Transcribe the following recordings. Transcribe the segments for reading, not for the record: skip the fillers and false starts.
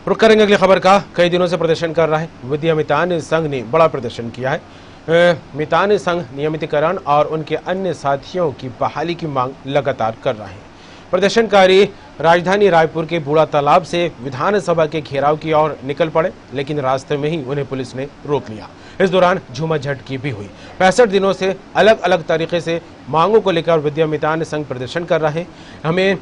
रुक करेंगे अगली खबर का। कई दिनों से प्रदर्शन कर रहा है विद्या मितान संघ ने बड़ा प्रदर्शन किया है। मितान संघ नियमितीकरण और उनके अन्य साथियों की बहाली की मांग लगातार कर रहे हैं। प्रदर्शनकारी राजधानी रायपुर के बूढ़ा तालाब से विधानसभा के घेराव की ओर निकल पड़े, लेकिन रास्ते में ही उन्हें पुलिस ने रोक लिया। इस दौरान झूमाझटकी भी हुई। 65 दिनों से अलग अलग तरीके से मांगों को लेकर विद्या मितान संघ प्रदर्शन कर रहे हैं।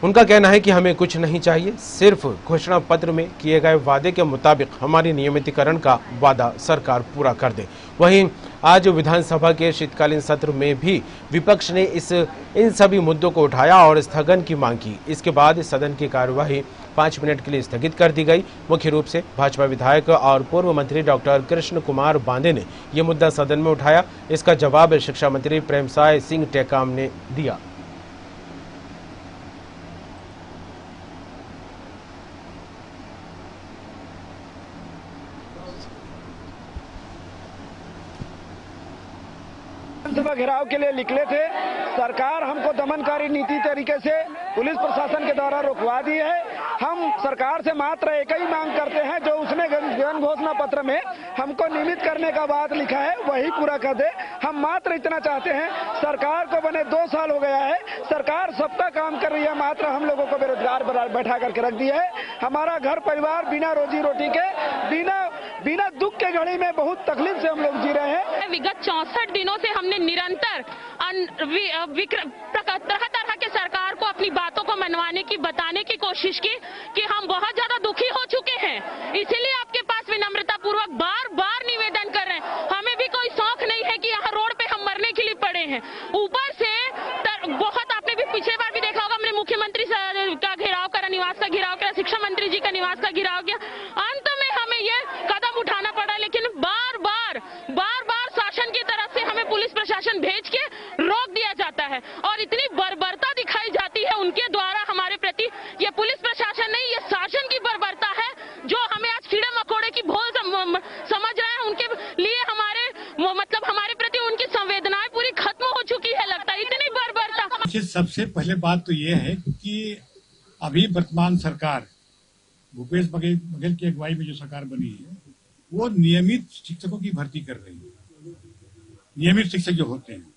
उनका कहना है कि हमें कुछ नहीं चाहिए, सिर्फ घोषणा पत्र में किए गए वादे के मुताबिक हमारी नियमितीकरण का वादा सरकार पूरा कर दे। वहीं आज विधानसभा के शीतकालीन सत्र में भी विपक्ष ने इन सभी मुद्दों को उठाया और स्थगन की मांग की। इसके बाद सदन की कार्यवाही 5 मिनट के लिए स्थगित कर दी गई। मुख्य रूप से भाजपा विधायक और पूर्व मंत्री डॉक्टर कृष्ण कुमार बांदे ने यह मुद्दा सदन में उठाया। इसका जवाब शिक्षा मंत्री प्रेमसाय सिंह टेकाम ने दिया। विधानसभा घेराव के लिए निकले थे। सरकार हमको दमनकारी नीति तरीके से पुलिस प्रशासन के द्वारा रोकवा दी है। हम सरकार से मात्र एक ही मांग करते हैं, जो उसने जन घोषणा पत्र में हमको नियमित करने का बात लिखा है वही पूरा कर दे। हम मात्र इतना चाहते हैं। सरकार को बने 2 साल हो गया है, सरकार सबका काम कर रही है, मात्र हम लोगों को बेरोजगार बैठा करके रख दिया है। हमारा घर परिवार बिना रोजी रोटी के, बिना दुख के घड़ी में बहुत तकलीफ से हम लोग जी रहे हैं। विगत 64 दिनों से हमने निरंतर तरह तरह के सरकार को अपनी बातों को मनवाने की, बताने की कोशिश की कि हम बहुत ज्यादा दुखी हो चुके हैं। इसीलिए आपके पास विनम्रता पूर्वक बार बार निवेदन कर रहे हैं। हमें भी कोई शौक नहीं है कि यहाँ रोड पे हम मरने के लिए पड़े हैं। ऊपर से बहुत, आपने भी पिछले बार भी देखा होगा, हमने मुख्यमंत्री का घेराव करा, निवास का घेराव करा, शिक्षा मंत्री जी का निवास का घेराव किया। अंत में हमें ये कदम उठाना पड़ा, लेकिन बार बार शासन की तरफ से हमें पुलिस प्रशासन भेज के रोक दिया जाता है और इतनी बर्बरता दिखाई जाती है उनके द्वारा हमारे प्रति। ये पुलिस प्रशासन नहीं, ये शासन की बर्बरता है जो हमें आज कीड़े मकोड़े की भोल समझ रहे हैं। उनके लिए हमारे प्रति उनकी संवेदनाएं पूरी खत्म हो चुकी है, लगता है इतनी बर्बरता। सबसे पहले बात तो ये है कि अभी वर्तमान सरकार भूपेश बघेल की अगुवाई में जो सरकार बनी है वो नियमित शिक्षकों की भर्ती कर रही है। नियमित शिक्षक जो होते हैं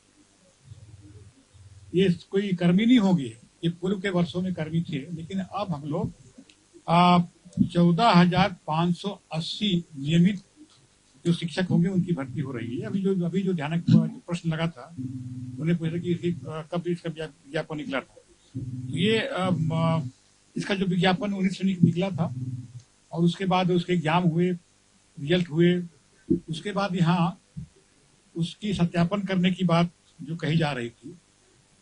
ये कोई कर्मी नहीं होंगे, ये पूर्व के वर्षों में कर्मी थे, लेकिन अब हम लोग 14,580 नियमित जो शिक्षक होंगे उनकी भर्ती हो रही है। अभी जो ध्यान प्रश्न लगा था, उन्हें पूछा कि कब इसका विज्ञापन निकला था। ये इसका जो विज्ञापन 19 में निकला था और उसके बाद उसके एग्जाम हुए, रिजल्ट हुए, उसके बाद यहाँ उसकी सत्यापन करने की बात जो कही जा रही थी,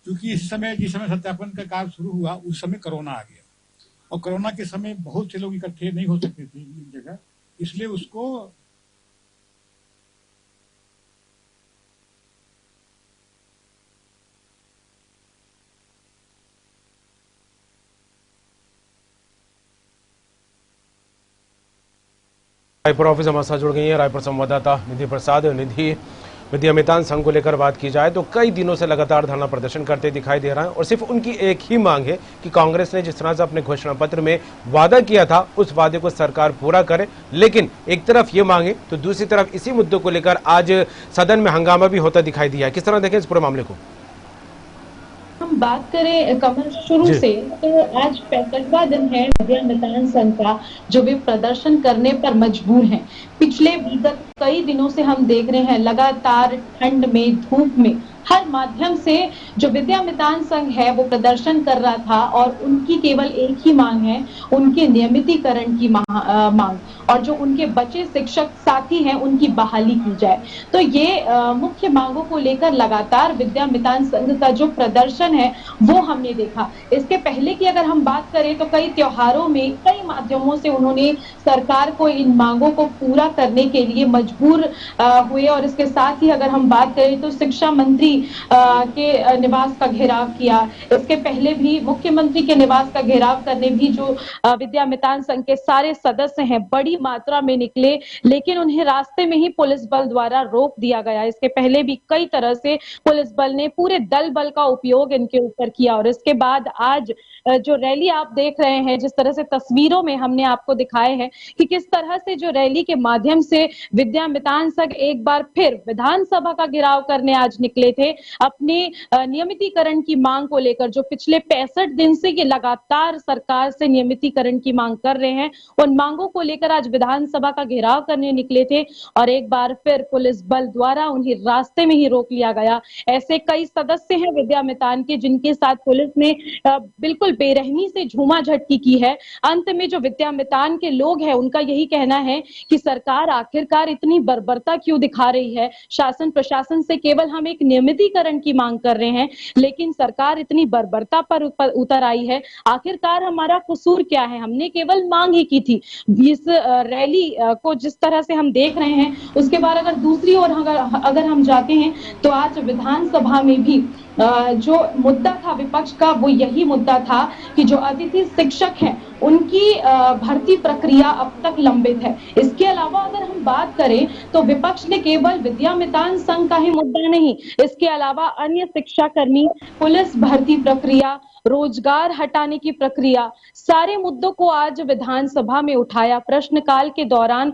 क्योंकि जिस समय सत्यापन का कार्य शुरू हुआ उस समय कोरोना आ गया और कोरोना के समय बहुत से लोग इकट्ठे नहीं हो सकते थे एक जगह, इसलिए उसको रायपुर ऑफिस हमारे साथ जुड़ गई है रायपुर संवाददाता निधि प्रसाद। निधि, विद्या मितान संघ को लेकर बात की जाए तो कई दिनों से लगातार धरना प्रदर्शन करते दिखाई दे रहा है और सिर्फ उनकी एक ही मांग है कि कांग्रेस ने जिस तरह से अपने घोषणा पत्र में वादा किया था उस वादे को सरकार पूरा करे। लेकिन एक तरफ ये मांगे तो दूसरी तरफ इसी मुद्दों को लेकर आज सदन में हंगामा भी होता दिखाई दिया है। किस तरह देखें इस पूरे मामले को? हम बात करें कमल शुरू से, तो आज 65वां दिन है विद्या मितान संघ का जो वे प्रदर्शन करने पर मजबूर हैं। पिछले विगत कई दिनों से हम देख रहे हैं लगातार ठंड में, धूप में, हर माध्यम से जो विद्या मितान संघ है वो प्रदर्शन कर रहा था और उनकी केवल एक ही मांग है, उनके नियमितीकरण की मांग, और जो उनके बचे शिक्षक साथी हैं उनकी बहाली की जाए। तो ये मुख्य मांगों को लेकर लगातार विद्या मितान संघ का जो प्रदर्शन है वो हमने देखा। इसके पहले की अगर हम बात करें तो कई त्योहारों में कई माध्यमों से उन्होंने सरकार को इन मांगों को पूरा करने के लिए मजबूर हुए और इसके साथ ही अगर हम बात करें तो शिक्षा मंत्री के निवास का घेराव किया। इसके पहले भी मुख्यमंत्री के निवास का घेराव करने भी जो विद्या मितान संघ के सारे सदस्य हैं बड़ी मात्रा में निकले, लेकिन उन्हें रास्ते में ही पुलिस बल द्वारा रोक दिया गया। इसके पहले भी कई तरह से पुलिस बल ने पूरे दल बल का उपयोग इनके ऊपर किया और इसके बाद आज जो रैली आप देख रहे हैं, जिस तरह से तस्वीरों में हमने आपको दिखाए हैं कि किस तरह से जो रैली के माध्यम से विद्या मितान संघ एक बार फिर विधानसभा का घेराव करने आज निकले थे अपने नियमितीकरण की मांग को लेकर। जो पिछले 65 दिन से ये लगातार सरकार से नियमितीकरण की मांग कर रहे हैं, उन मांगों को लेकर आज विधानसभा का घेराव करने निकले थे और एक बार फिर पुलिस बल द्वारा उन्हें रास्ते में ही रोक लिया गया। ऐसे कई सदस्य हैं विद्या मितान के जिनके साथ पुलिस ने बिल्कुल बेरहमी से झूमा झटकी की है। अंत में जो विद्या मितान के लोग हैं उनका यही कहना है कि सरकार आखिरकार इतनी बर्बरता क्यों दिखा रही है। शासन प्रशासन से केवल हम एक नियमितीकरण की मांग कर रहे हैं, लेकिन सरकार इतनी बर्बरता पर उतर आई है। आखिरकार हमारा कसूर क्या है? हमने केवल मांग ही की थी। इस रैली को जिस तरह से हम देख रहे हैं, उसके बाद अगर दूसरी ओर अगर हम जाते हैं तो आज विधानसभा में भी जो मुद्दा था विपक्ष का वो यही मुद्दा था कि जो अतिथि शिक्षक हैं उनकी भर्ती प्रक्रिया अब तक लंबित है। इसके अलावा अगर हम बात करें तो विपक्ष ने केवल विद्या मितान संघ का ही मुद्दा नहीं, इसके अलावा अन्य शिक्षा कर्मी, पुलिस भर्ती प्रक्रिया, रोजगार हटाने की प्रक्रिया, सारे मुद्दों को आज विधानसभा में उठाया। प्रश्नकाल के दौरान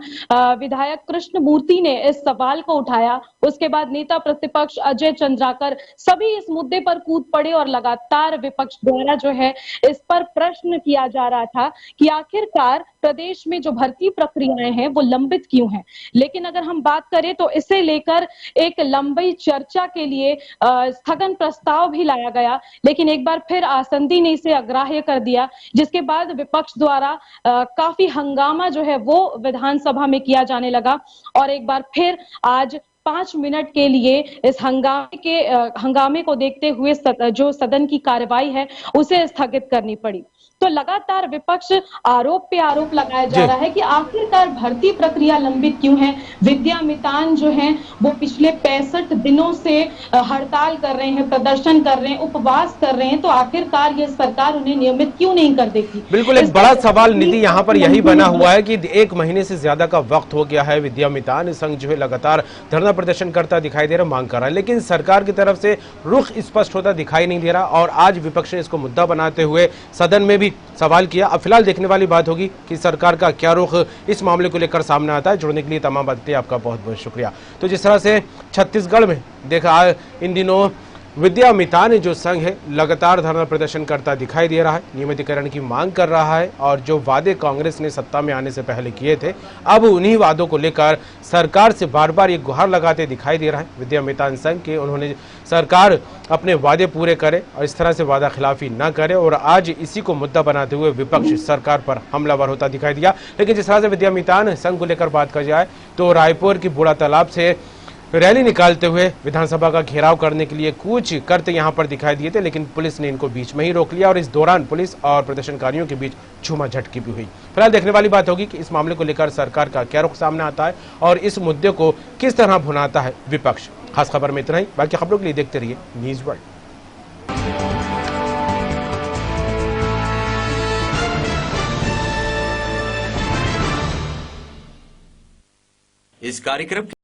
विधायक कृष्ण मूर्ति ने इस सवाल को उठाया। उसके बाद नेता प्रतिपक्ष अजय चंद्राकर सभी इस मुद्दे पर कूद पड़े और लगातार विपक्ष द्वारा जो है इस पर प्रश्न किया जा रहा था कि आखिरकार प्रदेश में जो भर्ती प्रक्रियाएं हैं वो लंबित क्यों हैं। लेकिन अगर हम बात करें तो इसे लेकर एक लंबी चर्चा के लिए स्थगन प्रस्ताव भी लाया गया, लेकिन एक बार फिर आसंदी ने इसे अग्राह्य कर दिया, जिसके बाद विपक्ष द्वारा काफी हंगामा जो है वो विधानसभा में किया जाने लगा और एक बार फिर आज 5 मिनट के लिए इस हंगामे को देखते हुए जो सदन की कार्यवाही है उसे स्थगित करनी पड़ी। तो लगातार विपक्ष आरोप पे आरोप लगाया जा रहा है कि आखिरकार भर्ती प्रक्रिया लंबित क्यों है। विद्या मितान जो हैं वो पिछले 65 दिनों से हड़ताल कर रहे हैं, प्रदर्शन कर रहे हैं, उपवास कर रहे हैं, तो आखिरकार ये सरकार उन्हें नियमित क्यों नहीं कर देती। बिल्कुल एक बड़ा सवाल निधि यहाँ पर यही बना हुआ है कि 1 महीने से ज्यादा का वक्त हो गया है, विद्या मितान संघ जो है लगातार धरना प्रदर्शन करता दिखाई दे रहा, मांग कर रहा है, लेकिन सरकार की तरफ से रुख स्पष्ट होता दिखाई नहीं दे रहा और आज विपक्ष ने इसको मुद्दा बनाते हुए सदन में भी सवाल किया। अब फिलहाल देखने वाली बात होगी कि सरकार का क्या रुख इस मामले को लेकर सामने आता है। जुड़ने के लिए तमाम बातें आपका बहुत बहुत शुक्रिया। तो जिस तरह से छत्तीसगढ़ में देखा इन दिनों विद्या मितान जो संघ है लगातार धरना प्रदर्शन करता दिखाई दे रहा है, नियमितीकरण की मांग कर रहा है और जो वादे कांग्रेस ने सत्ता में आने से पहले किए थे अब उन्हीं वादों को लेकर सरकार से बार बार ये गुहार लगाते दिखाई दे रहा है विद्या मितान संघ के। उन्होंने सरकार अपने वादे पूरे करे और इस तरह से वादा खिलाफी न करे और आज इसी को मुद्दा बनाते हुए विपक्ष सरकार पर हमलावर होता दिखाई दिया। लेकिन जिस तरह से विद्या मितान संघ को लेकर बात की जाए तो रायपुर की बूढ़ा तालाब से रैली निकालते हुए विधानसभा का घेराव करने के लिए कुछ करते यहां पर दिखाई दिए थे, लेकिन पुलिस ने इनको बीच में ही रोक लिया और इस दौरान पुलिस और प्रदर्शनकारियों के बीच झूमा झटकी भी हुई। फिलहाल देखने वाली बात होगी कि इस मामले को लेकर सरकार का क्या रुख सामने आता है और इस मुद्दे को किस तरह भुनाता है विपक्ष। खास खबर में इतना ही, बाकी खबरों के लिए देखते रहिए न्यूज वर्ल्ड। इस कार्यक्रम